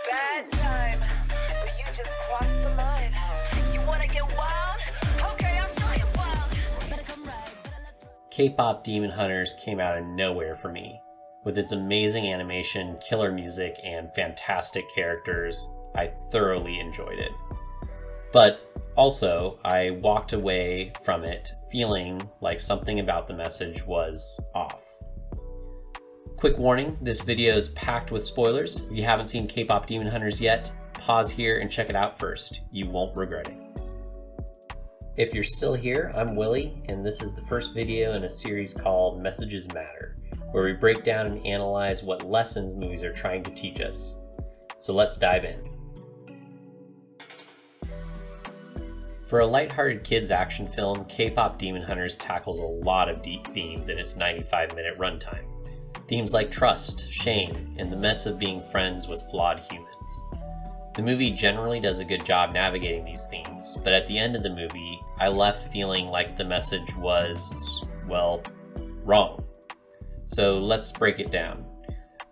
bad time, but you just crossed the line. You wanna get wild? Okay, I'll show you wild. Better come right. K-pop Demon Hunters came out of nowhere for me. With its amazing animation, killer music, and fantastic characters, I thoroughly enjoyed it. But also, I walked away from it feeling like something about the message was off. Quick warning, this video is packed with spoilers. If you haven't seen K-pop Demon Hunters yet, pause here and check it out first. You won't regret it. If you're still here, I'm Willie, and this is the first video in a series called Messages Matter, where we break down and analyze what lessons movies are trying to teach us. So let's dive in. For a lighthearted kids action film, K-pop Demon Hunters tackles a lot of deep themes in its 95-minute runtime. Themes like trust, shame, and the mess of being friends with flawed humans. The movie generally does a good job navigating these themes, but at the end of the movie, I left feeling like the message was, well, wrong. So let's break it down.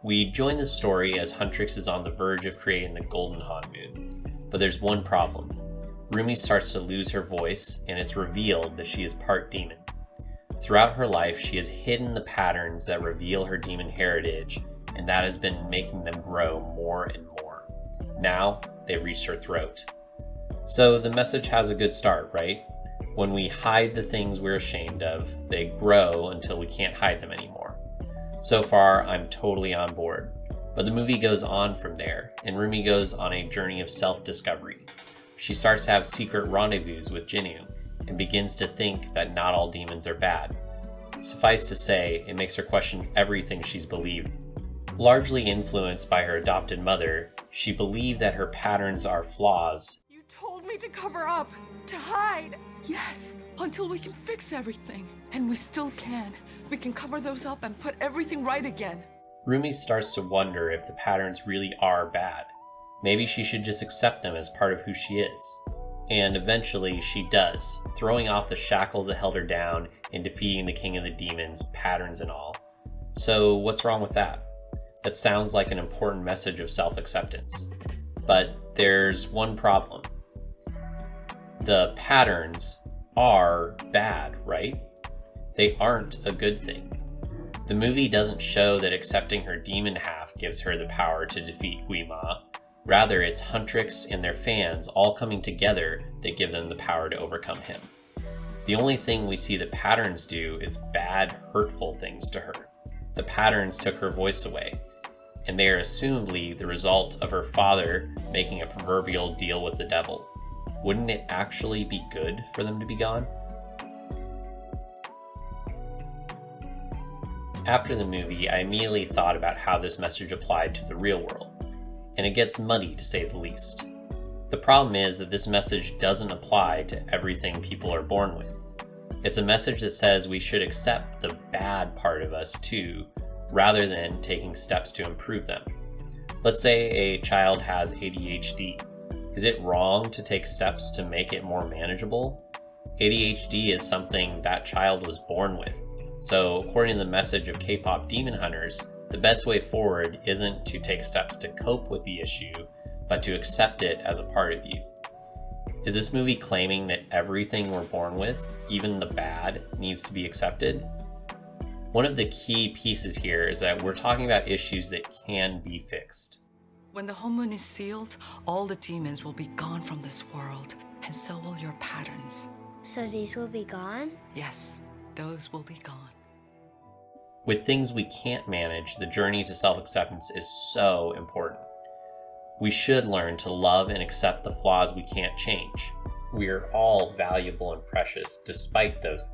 We join the story as Huntrix is on the verge of creating the Golden Hanmoon, but there's one problem. Rumi starts to lose her voice, and it's revealed that she is part demon. Throughout her life, she has hidden the patterns that reveal her demon heritage, and that has been making them grow more and more. Now, they've reached her throat. So the message has a good start, right? When we hide the things we're ashamed of, they grow until we can't hide them anymore. So far, I'm totally on board. But the movie goes on from there, and Rumi goes on a journey of self-discovery. She starts to have secret rendezvous with Jinnu, and begins to think that not all demons are bad. Suffice to say, it makes her question everything she's believed. Largely influenced by her adopted mother, she believed that her patterns are flaws. You told me to cover up, to hide. Yes, until we can fix everything. And we still can. We can cover those up and put everything right again. Rumi starts to wonder if the patterns really are bad. Maybe she should just accept them as part of who she is. And eventually she does, throwing off the shackles that held her down and defeating the king of the demons, patterns and all. So what's wrong with that? That sounds like an important message of self-acceptance. But there's one problem. The patterns are bad, right? They aren't a good thing. The movie doesn't show that accepting her demon half gives her the power to defeat Guima. Rather, it's Huntrix and their fans all coming together that give them the power to overcome him. The only thing we see the patterns do is bad, hurtful things to her. The patterns took her voice away, and they are assumedly the result of her father making a proverbial deal with the devil. Wouldn't it actually be good for them to be gone? After the movie, I immediately thought about how this message applied to the real world. And it gets muddy to say the least. The problem is that this message doesn't apply to everything people are born with. It's a message that says we should accept the bad part of us too, rather than taking steps to improve them. Let's say a child has ADHD. Is it wrong to take steps to make it more manageable? ADHD is something that child was born with. So according to the message of K-pop Demon Hunters, the best way forward isn't to take steps to cope with the issue, but to accept it as a part of you. Is this movie claiming that everything we're born with, even the bad, needs to be accepted? One of the key pieces here is that we're talking about issues that can be fixed. When the Hanmoon is sealed, all the demons will be gone from this world, and so will your patterns. So these will be gone? Yes, those will be gone. With things we can't manage, the journey to self-acceptance is so important. We should learn to love and accept the flaws we can't change. We are all valuable and precious despite those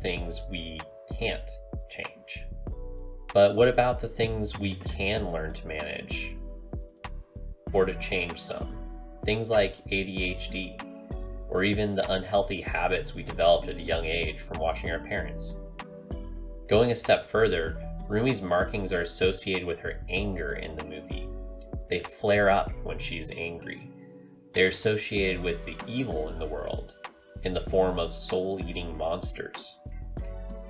things we can't change. But what about the things we can learn to manage or to change some? Things like ADHD, or even the unhealthy habits we developed at a young age from watching our parents. Going a step further, Rumi's markings are associated with her anger in the movie. They flare up when she's angry. They're associated with the evil in the world, in the form of soul-eating monsters.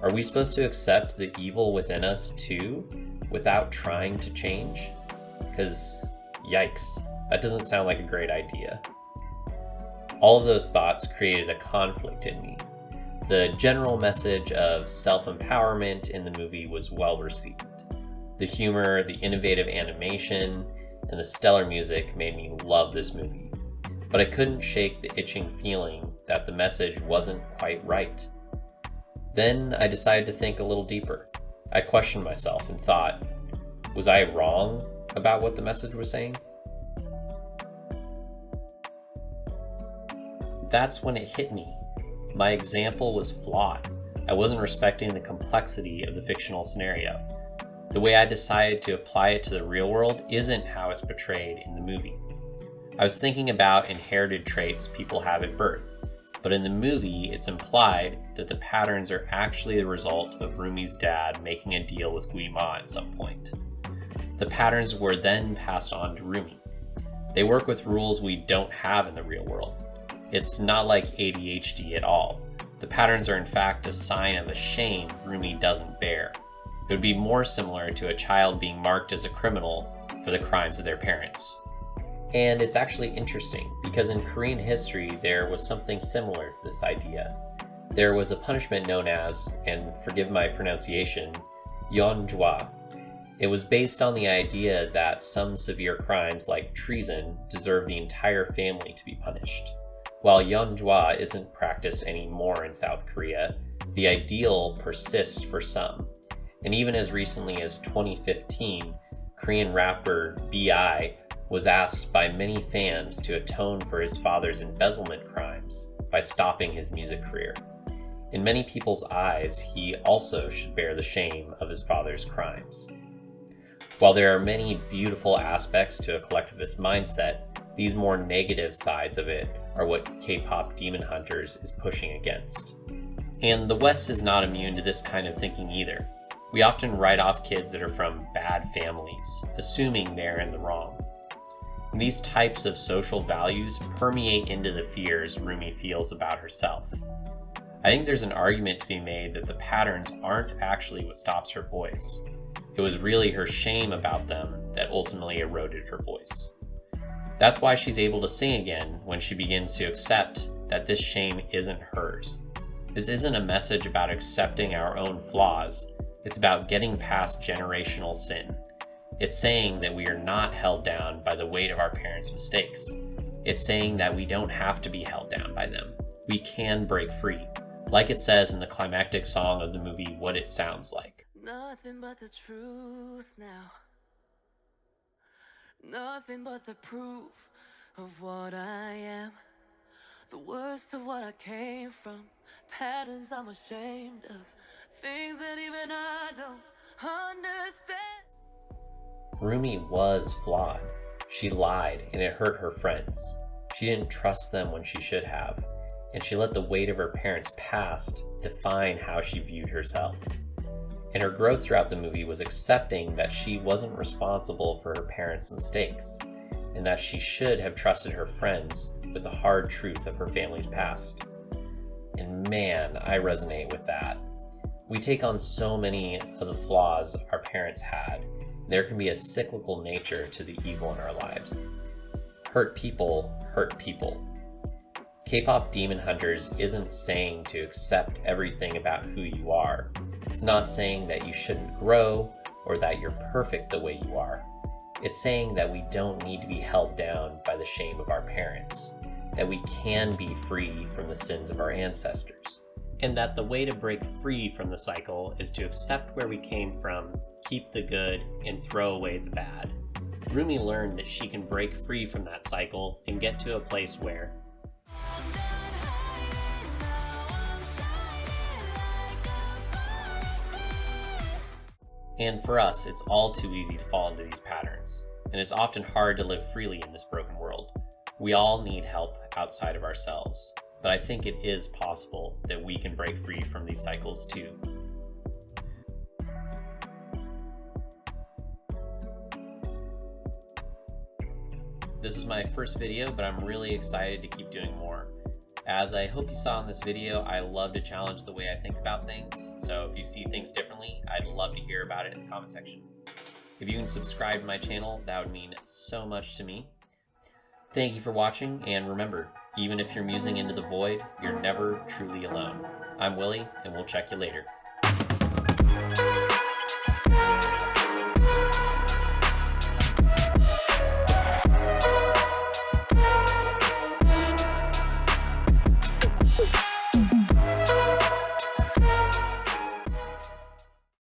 Are we supposed to accept the evil within us too, without trying to change? because yikes, that doesn't sound like a great idea. All of those thoughts created a conflict in me. The general message of self-empowerment in the movie was well received. The humor, the innovative animation, and the stellar music made me love this movie. But I couldn't shake the itching feeling that the message wasn't quite right. Then I decided to think a little deeper. I questioned myself and thought, was I wrong about what the message was saying? That's when it hit me. My example was flawed. I wasn't respecting the complexity of the fictional scenario. The way I decided to apply it to the real world isn't how it's portrayed in the movie. I was thinking about inherited traits people have at birth, but in the movie it's implied that the patterns are actually the result of Rumi's dad making a deal with Guima at some point. The patterns were then passed on to Rumi. They work with rules we don't have in the real world. It's not like ADHD at all. The patterns are in fact a sign of a shame Rumi doesn't bear. It would be more similar to a child being marked as a criminal for the crimes of their parents. And it's actually interesting because in Korean history there was something similar to this idea. There was a punishment known as, and forgive my pronunciation, yeonjwa. It was based on the idea that some severe crimes like treason deserve the entire family to be punished. While yeonjwa isn't practiced anymore in South Korea, the ideal persists for some. And even as recently as 2015, Korean rapper B.I. was asked by many fans to atone for his father's embezzlement crimes by stopping his music career. In many people's eyes, he also should bear the shame of his father's crimes. While there are many beautiful aspects to a collectivist mindset, these more negative sides of it are what K-pop Demon Hunters is pushing against. And the West is not immune to this kind of thinking either. We often write off kids that are from bad families, assuming they're in the wrong. These types of social values permeate into the fears Rumi feels about herself. I think there's an argument to be made that the patterns aren't actually what stops her voice. It was really her shame about them that ultimately eroded her voice. That's why she's able to sing again when she begins to accept that this shame isn't hers. This isn't a message about accepting our own flaws. It's about getting past generational sin. It's saying that we are not held down by the weight of our parents' mistakes. It's saying that we don't have to be held down by them. We can break free, like it says in the climactic song of the movie What It Sounds Like. Nothing but the truth now. Nothing but the proof of what I am. The worst of what I came from. Patterns I'm ashamed of. Things that even I don't understand. Rumi was flawed. She lied and it hurt her friends. She didn't trust them when she should have. And she let the weight of her parents' past define how she viewed herself. And her growth throughout the movie was accepting that she wasn't responsible for her parents' mistakes, and that she should have trusted her friends with the hard truth of her family's past. And man, I resonate with that. We take on so many of the flaws our parents had. There can be a cyclical nature to the evil in our lives. Hurt people hurt people. K-pop Demon Hunters isn't saying to accept everything about who you are. It's not saying that you shouldn't grow or that you're perfect the way you are. It's saying that we don't need to be held down by the shame of our parents, that we can be free from the sins of our ancestors, and that the way to break free from the cycle is to accept where we came from, keep the good, and throw away the bad. Rumi learned that she can break free from that cycle and get to a place where and for us, it's all too easy to fall into these patterns, and it's often hard to live freely in this broken world. We all need help outside of ourselves, but I think it is possible that we can break free from these cycles too. This is my first video, but I'm really excited to keep doing more. As I hope you saw in this video, I love to challenge the way I think about things, so if you see things differently, I'd love to hear about it in the comment section. If you can subscribe to my channel, that would mean so much to me. Thank you for watching, and remember, even if you're musing into the void, you're never truly alone. I'm Willie, and we'll check you later.